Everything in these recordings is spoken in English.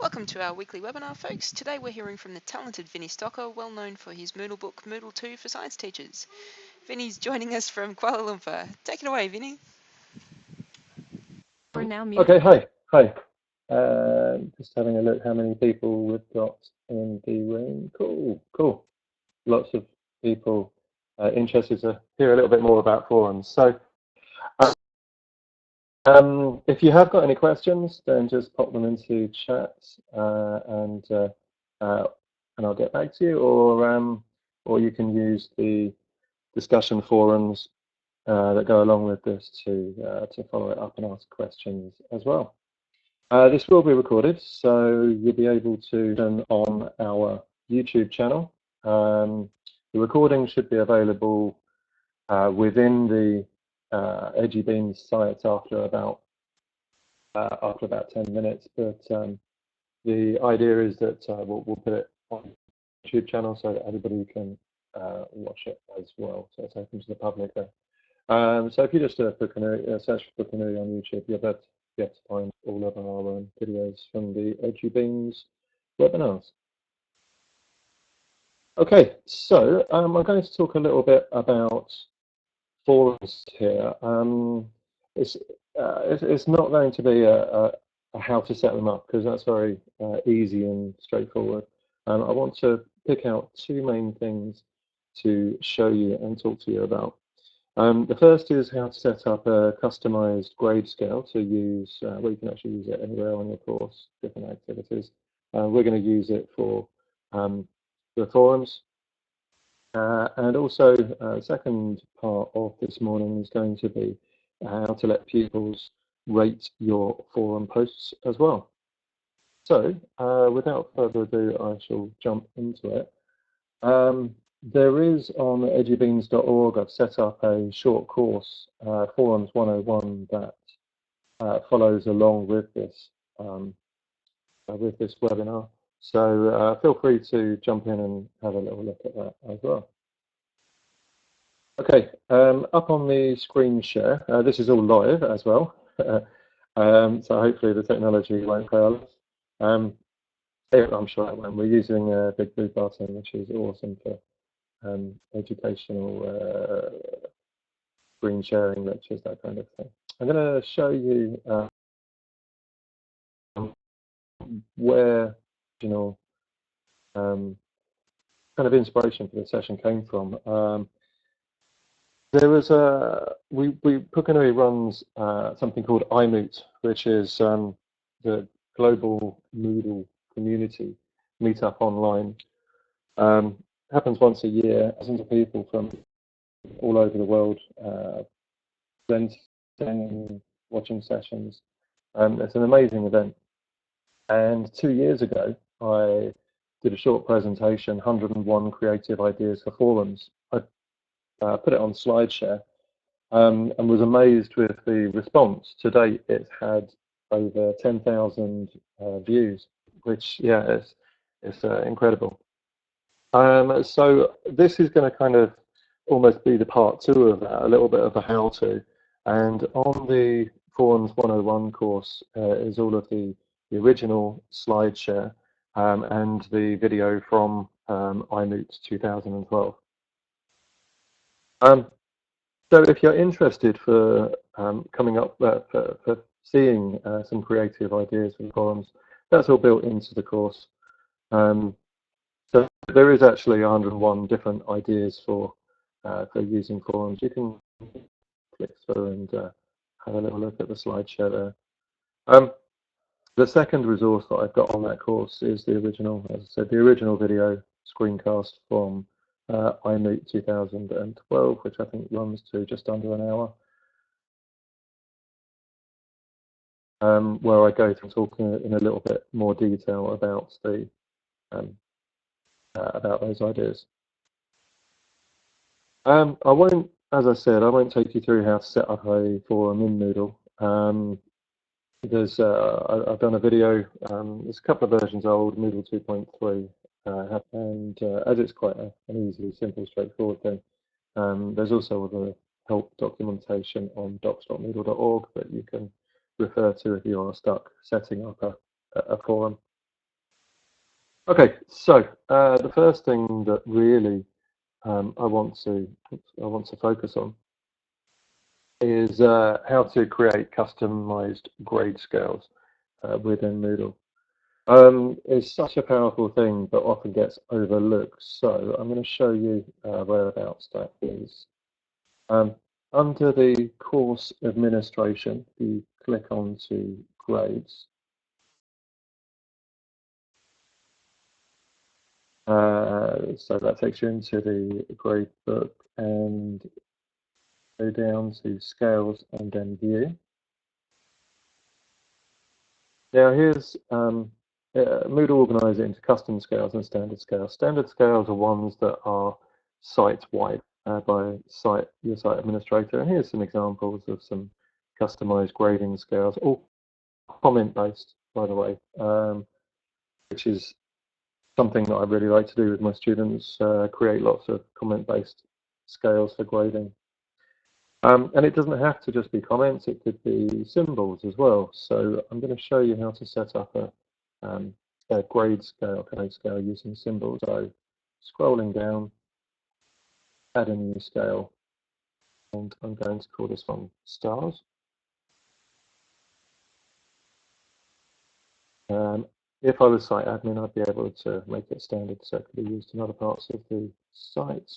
Welcome to our weekly webinar, folks. Today we're hearing from the talented Vinny Stocker, well known for his Moodle book, Moodle 2 for Science Teachers. Vinny's joining us from Kuala Lumpur. Take it away, Vinny. We're now muted. Okay, hi. Just having a look how many people we've got in the room. Cool. Lots of people interested to hear a little bit more about forums. So if you have got any questions, then just pop them into chat and I'll get back to you, or you can use the discussion forums that go along with this to follow it up and ask questions as well. This will be recorded, so you'll be able to turn on our YouTube channel. The recording should be available within the EduBeans site after about 10 minutes, but the idea is that we'll put it on the YouTube channel so that everybody can watch it as well. So it's open to the public there. So if you just search for Kanuri on YouTube, you'll be able to find all of our videos from the EduBeans webinars. Okay, so I'm going to talk a little bit about forums here. It's not going to be a how to set them up, because that's very easy and straightforward. I want to pick out two main things to show you and talk to you about. The first is how to set up a customized grade scale to use, well, you can actually use it anywhere on your course, different activities. We're going to use it for the forums. And also, the second part of this morning is going to be how to let pupils rate your forum posts as well. So, without further ado, I shall jump into it. There is on edubeans.org, I've set up a short course, Forums 101, that follows along with this webinar. So feel free to jump in and have a little look at that as well. Okay, up on the screen share, this is all live as well. So hopefully the technology won't fail us. I'm sure it won't. We're using a big blue button, which is awesome for educational screen sharing lectures, that kind of thing. I'm going to show you where kind of inspiration for the session came from. There was Pukanui runs something called iMoot, which is the global Moodle community meetup online. Happens once a year. Dozens of people from all over the world presenting, watching sessions. It's an amazing event. And 2 years ago, I did a short presentation, 101 creative ideas for forums. I put it on SlideShare and was amazed with the response. To date, it's had over 10,000 views, which, yeah, it's incredible. So this is going to kind of almost be the part 2 of that, a little bit of a how-to. And on the Forums 101 course is all of the original SlideShare and the video from iMoot 2012. So if you're interested for coming up for seeing some creative ideas for the forums, that's all built into the course. So there is actually 101 different ideas for using forums. You can click through and have a little look at the SlideShare there. The second resource that I've got on that course is the original, as I said, the original video screencast from iMoot 2012, which I think runs to just under an hour, where I go through talking in a little bit more detail about the about those ideas. I won't, as I said, I won't take you through how to set up a forum in Moodle. I've done a video. There's a couple of versions old, Moodle 2.3. And as it's quite an easy, simple, straightforward thing, there's also the help documentation on docs.moodle.org that you can refer to if you are stuck setting up a forum. Okay, so the first thing that really I want to focus on is how to create customized grade scales within Moodle. It's such a powerful thing, but often gets overlooked. So I'm going to show you whereabouts that is. Under the course administration, you click onto grades. So that takes you into the grade book and go down to scales and then view. Now here's Moodle organises it into custom scales and standard scales. Standard scales are ones that are site-wide by your site administrator. And here's some examples of some customized grading scales, all comment-based, by the way, which is something that I really like to do with my students, create lots of comment-based scales for grading. And it doesn't have to just be comments, it could be symbols as well. So I'm going to show you how to set up a grade scale using symbols. So scrolling down, add a new scale, and I'm going to call this one stars. If I was site admin, I'd be able to make it standard so it could be used in other parts of the site.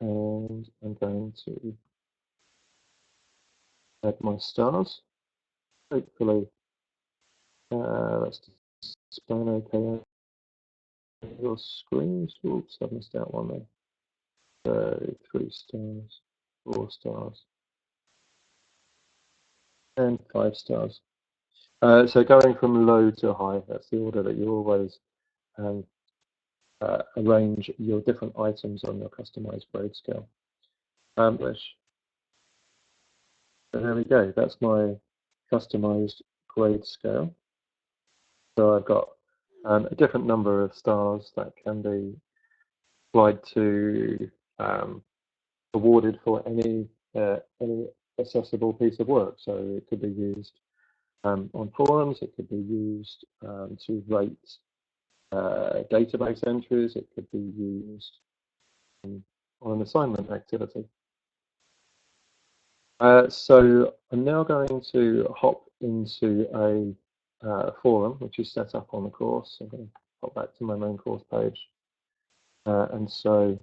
And I'm going to add my stars. Hopefully, that's display okay. Your screens. Oops, I've missed out one there. So 3 stars, 4 stars, and 5 stars. So going from low to high, that's the order that you always arrange your different items on your customized grade scale. English. So there we go. That's my customized grade scale. So I've got a different number of stars that can be applied to awarded for any accessible piece of work. So it could be used on forums, it could be used to rate database entries, it could be used on an assignment activity. So I'm now going to hop into a forum which is set up on the course. I'm going to hop back to my main course page. And so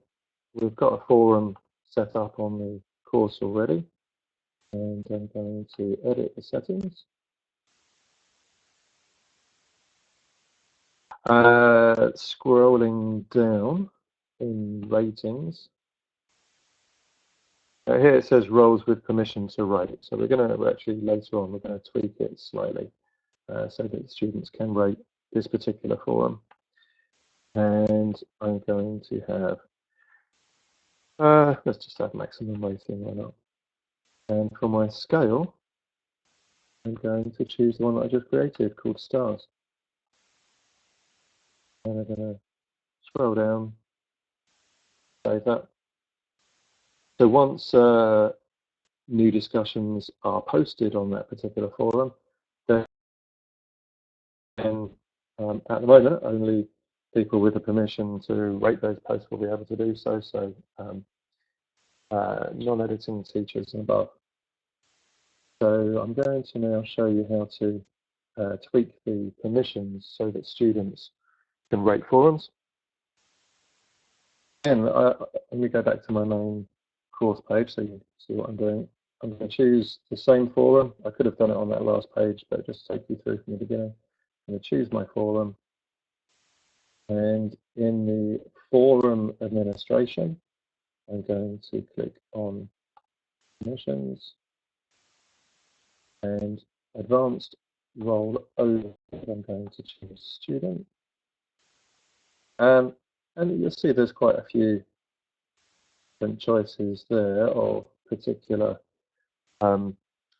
we've got a forum set up on the course already. And I'm going to edit the settings. Scrolling down in ratings. Here it says roles with permission to rate. So we're going to actually later on, we're going to tweak it slightly so that students can rate this particular forum. And I'm going to have, let's just have maximum rating, why not? And for my scale, I'm going to choose the one that I just created called stars. And I'm going to scroll down, save that. So once new discussions are posted on that particular forum, then at the moment only people with the permission to rate those posts will be able to do so. So non-editing teachers and above. So I'm going to now show you how to tweak the permissions so that students can rate forums. And let me go back to my main course page so you can see what I'm doing. I'm going to choose the same forum. I could have done it on that last page, but just take you through from the beginning. I'm going to choose my forum. And in the forum administration, I'm going to click on permissions and advanced role over. I'm going to choose student. And you'll see there's quite a few different choices there of particular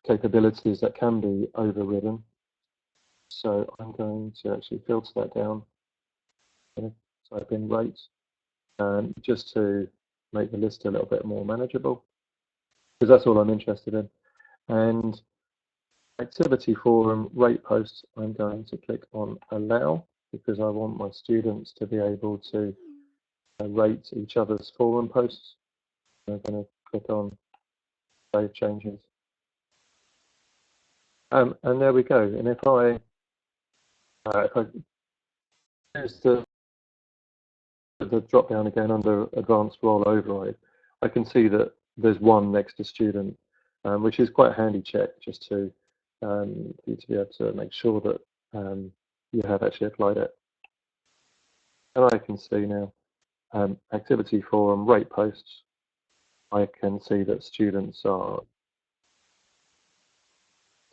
capabilities that can be overridden. So I'm going to actually filter that down. I'm going to type in rate just to make the list a little bit more manageable, because that's all I'm interested in. And activity forum rate posts, I'm going to click on allow because I want my students to be able to rate each other's forum posts. I'm going to click on Save Changes. And there we go. And if I use the drop down again under Advanced Role Override, I can see that there's one next to student, which is quite a handy check just to for you to be able to make sure that you have actually applied it. And I can see now activity forum rate posts. I can see that students are.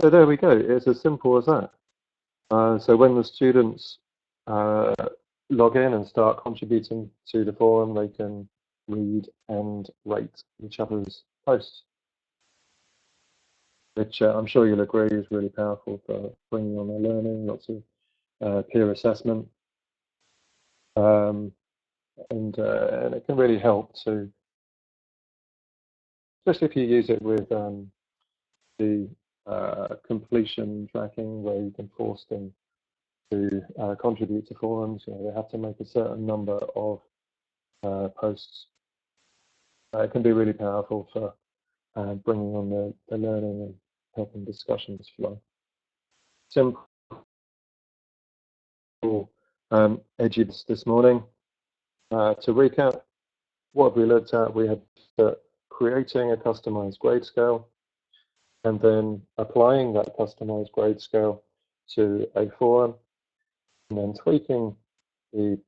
So there we go. It's as simple as that. So when the students log in and start contributing to the forum, they can read and rate each other's posts, which I'm sure you'll agree is really powerful for bringing on their learning, lots of peer assessment, and it can really help to, especially if you use it with the completion tracking, where you can force them to contribute to forums. You know, they have to make a certain number of posts. It can be really powerful for bringing on the learning and helping discussions flow. Simple edges this morning. To recap, what have we looked at? We had creating a customized grade scale and then applying that customized grade scale to a forum and then tweaking the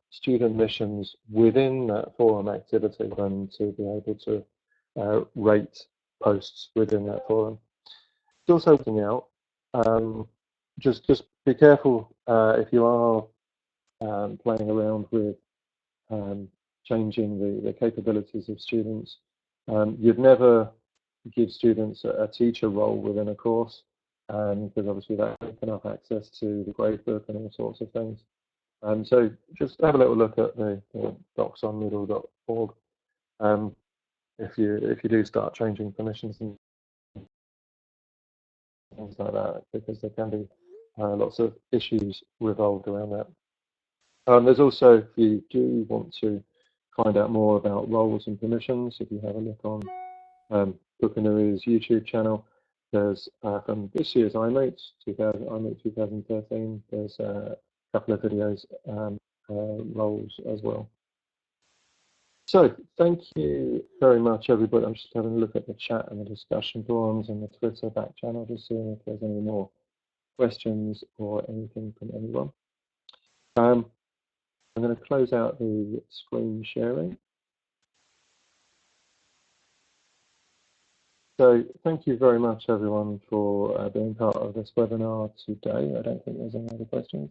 student missions within that forum activity and to be able to rate posts within that forum. It's also looking out. Just be careful if you are playing around with changing the capabilities of students. You'd never give students a teacher role within a course, because obviously that open up access to the gradebook and all sorts of things. So just have a little look at the docs on moodle.org if you do start changing permissions and things like that, because there can be lots of issues revolved around that. There's also, if you do want to find out more about roles and permissions, if you have a look on Bookanui's YouTube channel, there's from this year's iMate 2013, there's a couple of videos roles as well. So thank you very much, everybody. I'm just having a look at the chat and the discussion forums and the Twitter back channel, just seeing if there's any more questions or anything from anyone. I'm going to close out the screen sharing. So thank you very much, everyone, for being part of this webinar today. I don't think there's any other questions.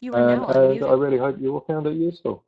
You are now unmuted. I really hope you all found it useful.